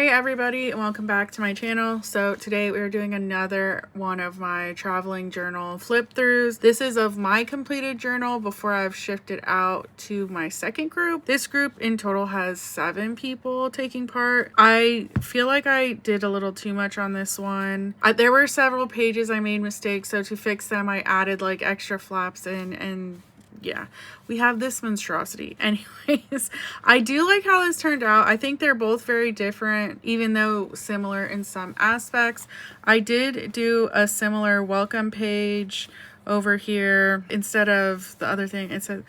Hey everybody, and welcome back to my channel. So today we're doing another one of my traveling journal flip throughs. This is of my completed journal before I've shifted out to my second group. This group in total has 7 people taking part. I feel like I did a little too much on this one. There were several pages I made mistakes, so to fix them I added like extra flaps in, and yeah, we have this monstrosity. Anyways, I do like how this turned out. I think they're both very different, even though similar in some aspects. I did do a similar welcome page over here instead of the other thing. It said,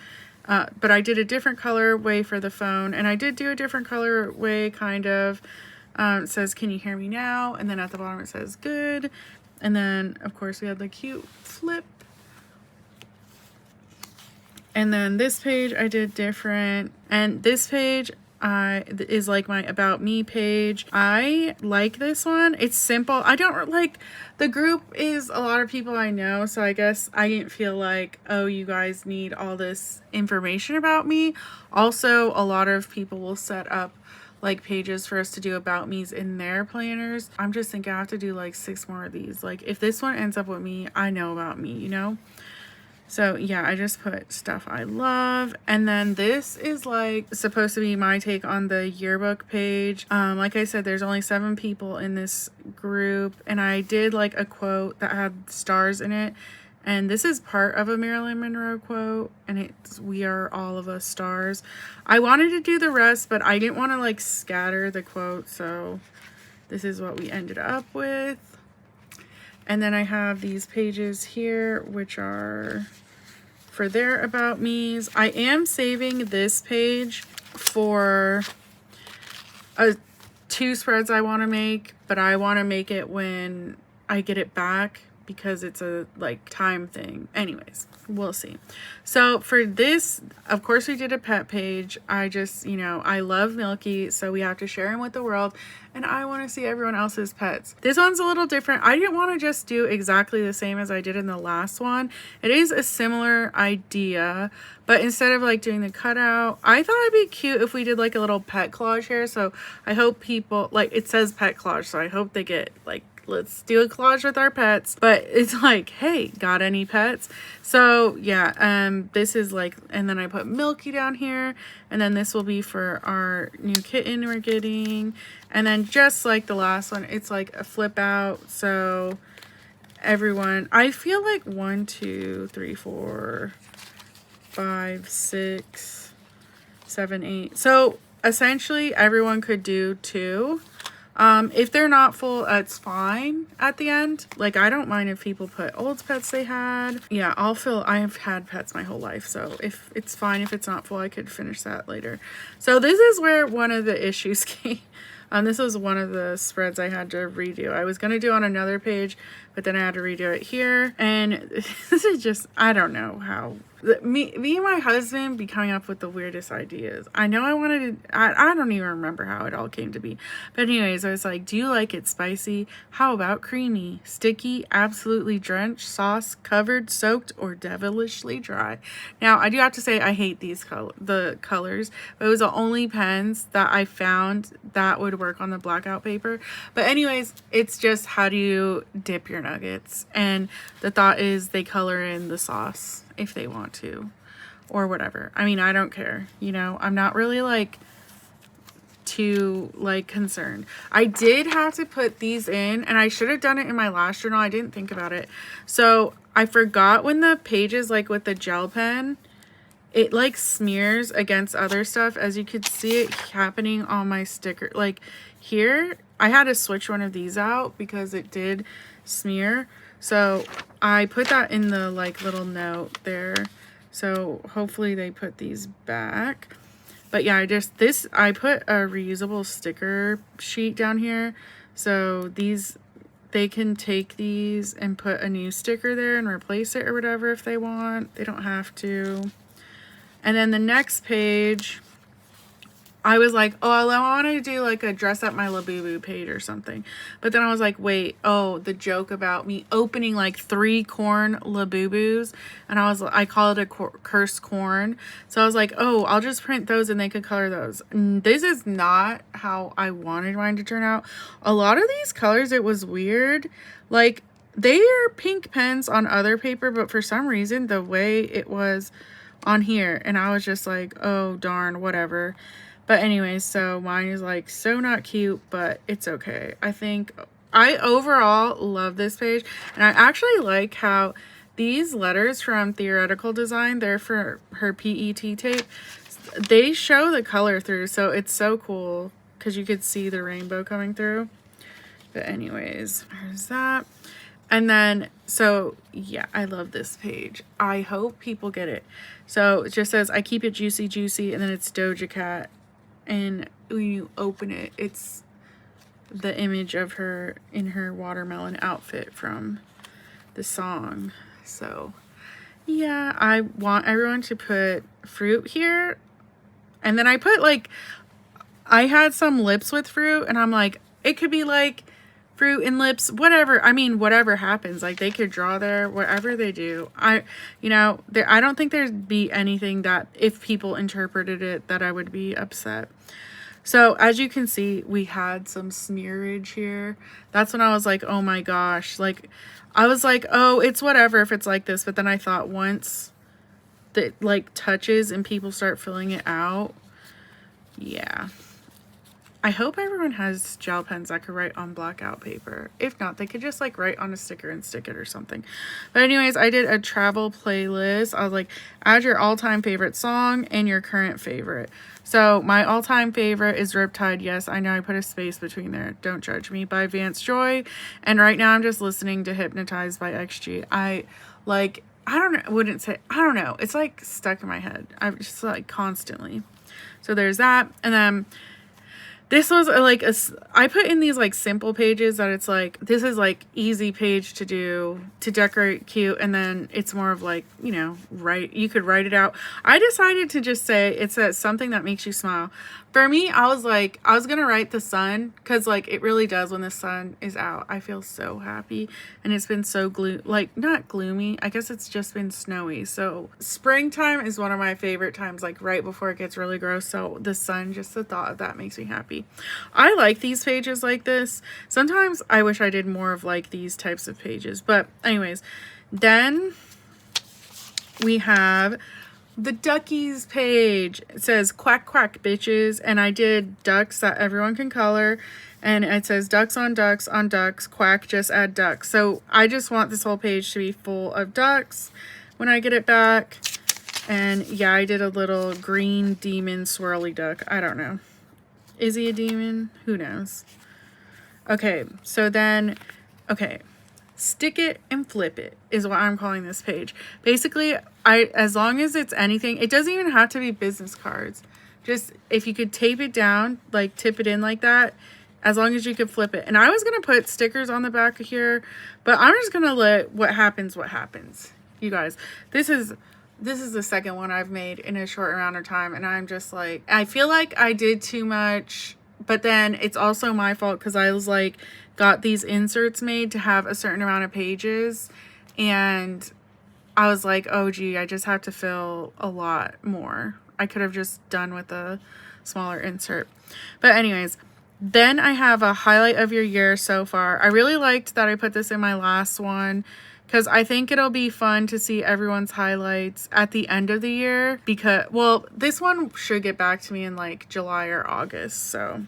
but I did a different colorway for the phone, and I did do a different colorway kind of. It says, "Can you hear me now?" And then at the bottom it says, "Good." And then of course we had the cute flip. And then this page I did different, and this page is like my about me page. I like this one. It's simple. I don't like, the group is a lot of people I know, so I guess I didn't feel like, oh, you guys need all this information about me. Also, a lot of people will set up like pages for us to do about me's in their planners. I'm just thinking I have to do like 6 more of these. Like if this one ends up with me, I know about me, you know? So yeah, I just put stuff I love. And then this is like supposed to be my take on the yearbook page. Like I said, there's only 7 people in this group, and I did like a quote that had stars in it. And this is part of a Marilyn Monroe quote, and it's, "We are all of us stars." I wanted to do the rest, but I didn't want to like scatter the quote, so this is what we ended up with. And then I have these pages here, which are for their about me's. I am saving this page for 2 spreads I want to make, but I want to make it when I get it back because it's a like time thing. Anyways, we'll see. So for this, of course we did a pet page. I just, you know, I love Milky, so we have to share him with the world, and I want to see everyone else's pets. This one's a little different. I didn't want to just do exactly the same as I did in the last one. It is a similar idea, but instead of like doing the cutout, I thought it'd be cute if we did like a little pet collage here. So I hope people, like, it says pet collage, so I hope they get like, let's do a collage with our pets, but it's like, hey, got any pets? So yeah, this is like, and then I put Milky down here, and then this will be for our new kitten we're getting. And then just like the last one, it's like a flip out, so everyone, I feel like 1 2 3 4 5 6 7 8, so essentially everyone could do 2. If they're not full, it's fine at the end. Like, I don't mind if people put old pets they had. Yeah, I've had pets my whole life, so if it's fine if it's not full, I could finish that later. So this is where one of the issues came. This was one of the spreads I had to redo. I was going to do on another page, but then I had to redo it here. And this is just, I don't know how. Me and my husband be coming up with the weirdest ideas. I know I wanted to, I don't even remember how it all came to be. But anyways, I was like, do you like it spicy? How about creamy? Sticky? Absolutely drenched? Sauce? Covered? Soaked? Or devilishly dry? Now, I do have to say I hate these the colors. But it was the only pens that I found that would work on the blackout paper. But anyways, it's just, how do you dip your nuggets? And the thought is they color in the sauce if they want to, or whatever. I mean, I don't care, you know. I'm not really like too like concerned. I did have to put these in, and I should have done it in my last journal. I didn't think about it, so I forgot when the pages, like with the gel pen, it like smears against other stuff. As you could see it happening on my sticker, like here I had to switch one of these out because it did smear. So I put that in the like little note there. So hopefully they put these back. But yeah, I put a reusable sticker sheet down here. So these, they can take these and put a new sticker there and replace it or whatever if they want. They don't have to. And then the next page I was like, oh, I want to do like a dress up my Labubu page or something. But then I was like, wait, oh, the joke about me opening like 3 corn Labubus. And I call it a cursed corn. So I was like, oh, I'll just print those and they could color those. This is not how I wanted mine to turn out. A lot of these colors, it was weird. Like, they are pink pens on other paper, but for some reason, the way it was on here, and I was just like, oh, darn, whatever. But anyways, so mine is like so not cute, but it's okay. I think I overall love this page. And I actually like how these letters from Theoretical Design, they're for her PET tape. They show the color through. So it's so cool because you could see the rainbow coming through. But anyways, there's that. And then, so yeah, I love this page. I hope people get it. So it just says, I keep it juicy, juicy. And then it's Doja Cat. And when you open it, it's the image of her in her watermelon outfit from the song. So yeah, I want everyone to put fruit here. And then I put like, I had some lips with fruit, and I'm like, it could be like fruit and lips, whatever. I mean, whatever happens, like they could draw there, whatever they do. I don't think there'd be anything that if people interpreted it that I would be upset. So as you can see, we had some smearage here. That's when I was like, oh my gosh, like I was like, oh, it's whatever if it's like this. But then I thought once that like touches and people start filling it out, yeah. I hope everyone has gel pens that could write on blackout paper. If not, they could just like write on a sticker and stick it or something. But anyways, I did a travel playlist. I was like, add your all-time favorite song and your current favorite. So my all-time favorite is Riptide. Yes, I know I put a space between there. Don't judge me, by Vance Joy. And right now I'm just listening to Hypnotized by XG. I don't know. It's like stuck in my head. I'm just like constantly. So there's that. And then this was like I put in these like simple pages that it's like, this is like easy page to do to decorate cute. And then it's more of like, you know, you could write it out. I decided to just say it's something that makes you smile. For me, I was like, I was going to write the sun because like it really does when the sun is out. I feel so happy, and it's been so not gloomy. I guess it's just been snowy. So springtime is one of my favorite times, like right before it gets really gross. So the sun, just the thought of that makes me happy. I like these pages like this. Sometimes I wish I did more of like these types of pages. But anyways, then we have the duckies page. It says quack quack bitches, and I did ducks that everyone can color, and it says ducks on ducks on ducks, quack, just add ducks. So I just want this whole page to be full of ducks when I get it back. And yeah, I did a little green demon swirly duck. I don't know, is he a demon? Who knows? Okay, so then stick it and flip it is what I'm calling this page. Basically, as long as it's anything, it doesn't even have to be business cards. Just if you could tape it down, like tip it in like that, as long as you could flip it. And I was going to put stickers on the back of here, but I'm just going to let what happens. You guys, this is the second one I've made in a short amount of time, and I'm just like, I feel like I did too much, but then it's also my fault because I was like, got these inserts made to have a certain amount of pages, and I was like, oh gee, I just have to fill a lot more. I could have just done with a smaller insert. But anyways, then I have a highlight of your year so far. I really liked that I put this in my last one because I think it'll be fun to see everyone's highlights at the end of the year, because, well, this one should get back to me in like July or August. So,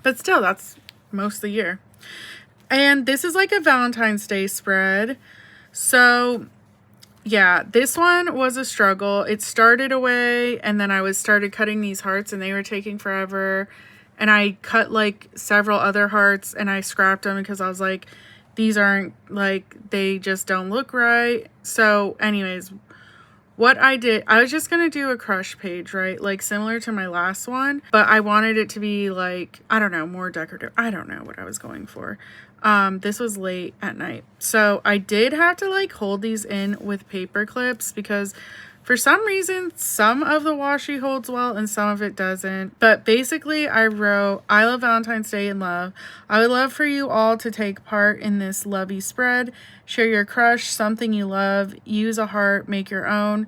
but still, that's most of the year. And this is like a Valentine's Day spread. So yeah, this one was a struggle. It started away, and then I started cutting these hearts, and they were taking forever. And I cut like several other hearts, and I scrapped them because I was like, these aren't, like, they just don't look right. So anyways, what I did, I was just gonna do a crush page, right? Like similar to my last one, but I wanted it to be like, I don't know, more decorative. I don't know what I was going for. This was late at night. So I did have to like hold these in with paper clips because For some reason, some of the washi holds well and some of it doesn't. But basically, I wrote, I love Valentine's Day and love. I would love for you all to take part in this lovey spread. Share your crush, something you love. Use a heart, make your own.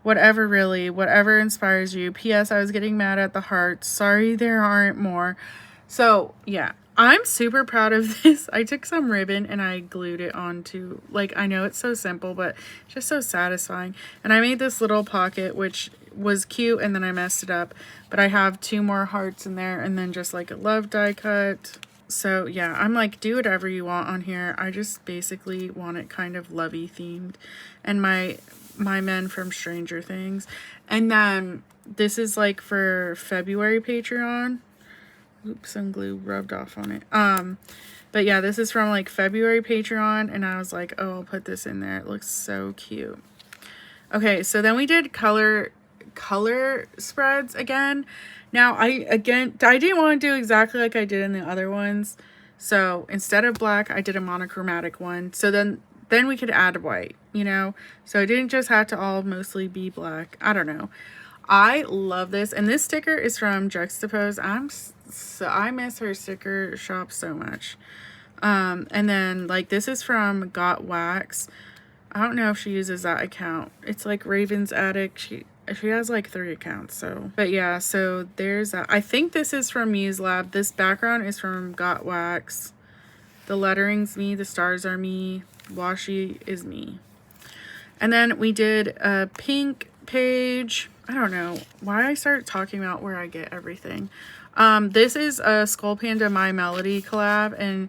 Whatever really, whatever inspires you. P.S. I was getting mad at the hearts. Sorry there aren't more. So, yeah. I'm super proud of this. I took some ribbon and I glued it onto, like, I know it's so simple, but just so satisfying. And I made this little pocket, which was cute, and then I messed it up. But I have 2 more hearts in there, and then just like a love die cut. So yeah, I'm like, do whatever you want on here. I just basically want it kind of lovey themed. And my men from Stranger Things. And then this is like for February Patreon. Oops, some glue rubbed off on it. But yeah, this is from like February Patreon, and I was like, oh, I'll put this in there. It looks so cute. Okay, so then we did color spreads again. Now I didn't want to do exactly like I did in the other ones. So instead of black, I did a monochromatic one. So then we could add white, you know? So it didn't just have to all mostly be black. I don't know. I love this. And this sticker is from Juxtapose. I miss her sticker shop so much. And then like this is from Got Wax. I don't know if she uses that account. It's like Raven's Attic. She has like 3 accounts. So, but yeah, so there's that. I think this is from Muse Lab. This background is from Got Wax. The lettering's me. The stars are me. Washi is me. And then we did a pink page. I don't know why I started talking about where I get everything. This is a Skull Panda My Melody collab, and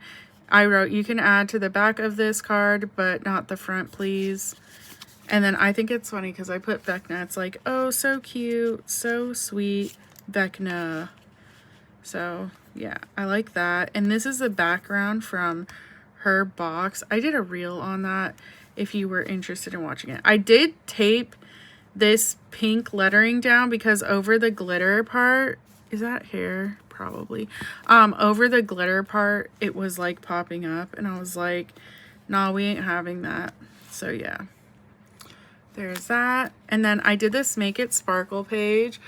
I wrote, you can add to the back of this card, but not the front, please. And then I think it's funny because I put Vecna. It's like, oh, so cute, so sweet, Vecna. So yeah, I like that. And this is the background from her box. I did a reel on that if you were interested in watching it. I did tape this pink lettering down because over the glitter part, is that hair? Probably. Over the glitter part, it was like popping up, and I was like, nah, we ain't having that. So yeah, there's that. And then I did this Make It Sparkle page.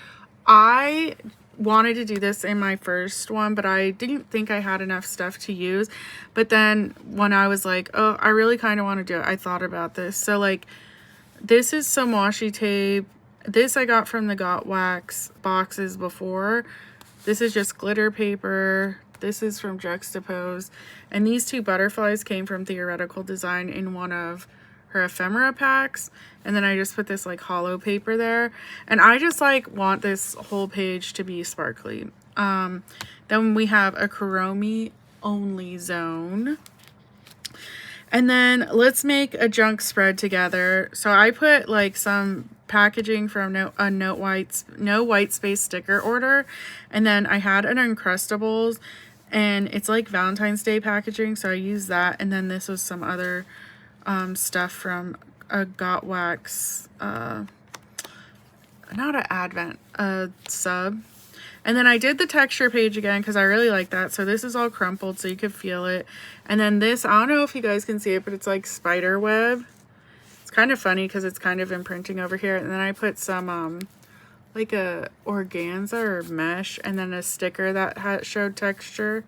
I wanted to do this in my first one, but I didn't think I had enough stuff to use. But then when I was like, oh, I really kind of want to do it, I thought about this. So like, this is some washi tape. This I got from the Got Wax boxes before. This is just glitter paper. This is from Juxtapose. And these 2 butterflies came from Theoretical Design in one of her ephemera packs. And then I just put this like hollow paper there. And I just like want this whole page to be sparkly. Then we have a Kuromi only zone. And then let's make a junk spread together. So I put like some packaging from No White Space sticker order. And then I had an Uncrustables, and it's like Valentine's Day packaging. So I used that. And then this was some other stuff from a Got Wax, not an Advent, a sub. And then I did the texture page again because I really like that. So this is all crumpled so you could feel it. And then this, I don't know if you guys can see it, but it's like spider web. It's kind of funny because it's kind of imprinting over here. And then I put some like a organza or mesh, and then a sticker that showed texture.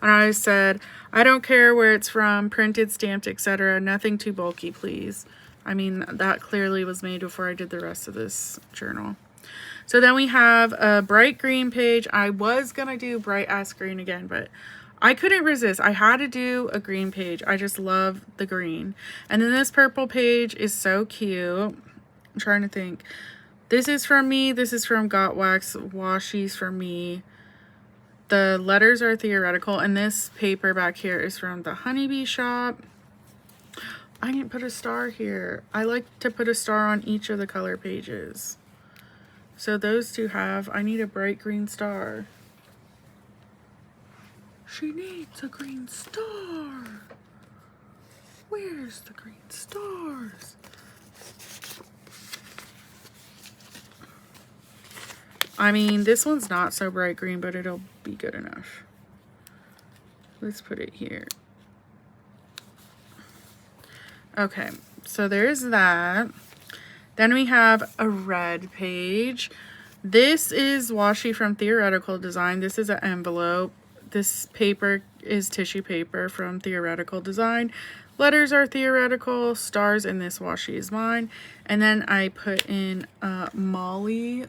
And I said, I don't care where it's from, printed, stamped, etc. Nothing too bulky, please. I mean, that clearly was made before I did the rest of this journal. So then we have a bright green page. I was going to do bright ass green again, but I couldn't resist. I had to do a green page. I just love the green. And then this purple page is so cute. I'm trying to think. This is from me. This is from Got Wax. Washi's from me. The letters are Theoretical. And this paper back here is from the Honeybee shop. I didn't put a star here. I like to put a star on each of the color pages. So those 2 have, I need a bright green star. She needs a green star. Where's the green stars? I mean, this one's not so bright green, but it'll be good enough. Let's put it here. Okay, so there's that. Then we have a red page. This is washi from Theoretical Design. This is an envelope. This paper is tissue paper from Theoretical Design. Letters are theoretical. Stars in this washi is mine. And then I put in a Molly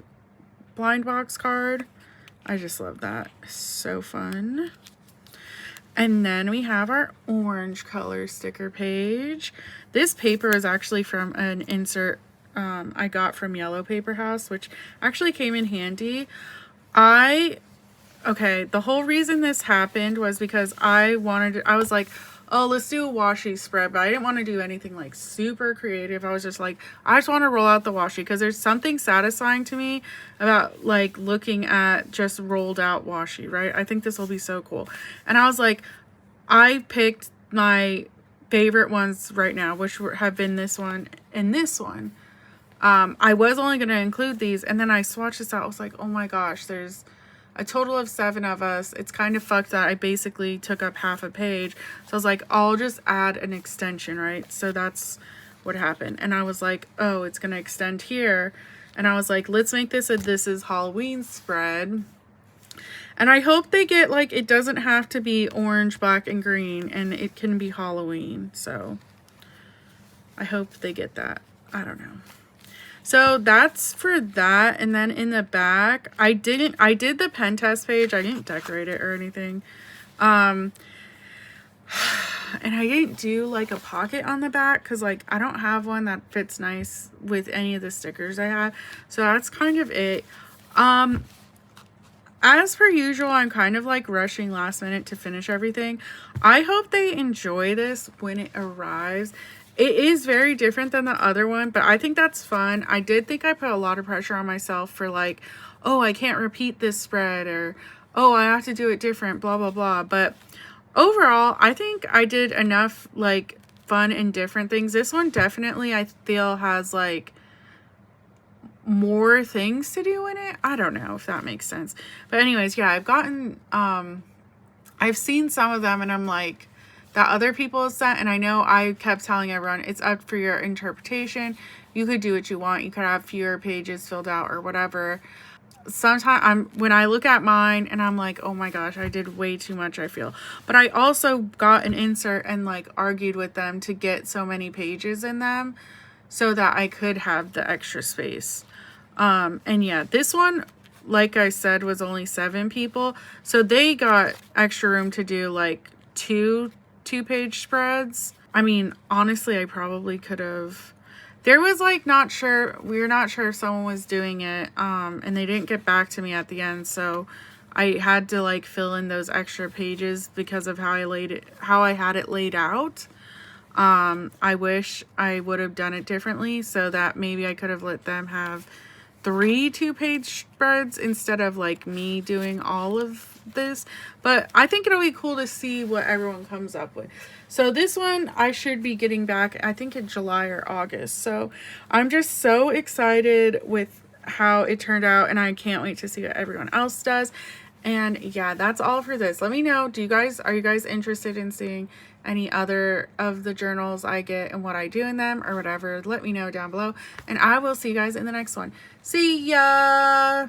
blind box card. I just love that. So fun. And then we have our orange color sticker page. This paper is actually from an insert I got from Yellow Paper House, which actually came in handy. Okay, the whole reason this happened was because I was like, oh, let's do a washi spread, but I didn't want to do anything like super creative. I was just like, I just want to roll out the washi because there's something satisfying to me about like looking at just rolled out washi, right? I think this will be so cool. And I was like, I picked my favorite ones right now, which have been this one and this one. I was only going to include these, and then I swatched this out. I was like, oh my gosh, there's a total of 7 of us. It's kind of fucked that I basically took up half a page. So I was like, I'll just add an extension, right? So that's what happened. And I was like, oh, it's going to extend here. And I was like, let's make this a This Is Halloween spread. And I hope they get, like, it doesn't have to be orange, black, and green, and it can be Halloween. So I hope they get that. I don't know. So that's for that. And then in the back, I did the pen test page. I didn't decorate it or anything. And I didn't do like a pocket on the back because like I don't have one that fits nice with any of the stickers I have. So that's kind of it. As per usual, I'm kind of like rushing last minute to finish everything. I hope they enjoy this when it arrives. It is very different than the other one, but I think that's fun. I did think I put a lot of pressure on myself for like, oh, I can't repeat this spread, or oh, I have to do it different, blah, blah, blah. But overall, I think I did enough like fun and different things. This one definitely I feel has like more things to do in it. I don't know if that makes sense. But anyways, yeah, I've seen some of them and I'm like, that other people have sent, and I know I kept telling everyone it's up for your interpretation. You could do what you want. You could have fewer pages filled out or whatever. Sometimes when I look at mine and I'm like, oh my gosh, I did way too much, I feel. But I also got an insert and like argued with them to get so many pages in them so that I could have the extra space. And yeah, this one, like I said, was only 7 people. So they got extra room to do like two-page spreads. I mean, honestly, I probably could have. There was like we were not sure if someone was doing it, and they didn't get back to me at the end, so I had to like fill in those extra pages because of how I had it laid out. I wish I would have done it differently so that maybe I could have let them have 3 2-page spreads instead of like me doing all of this. But I think it'll be cool to see what everyone comes up with. So this one I should be getting back, I think in July or August. So I'm just so excited with how it turned out, and I can't wait to see what everyone else does. And yeah, that's all for this. Let me know, are you guys interested in seeing any other of the journals I get and what I do in them or whatever? Let me know down below, and I will see you guys in the next one. See ya!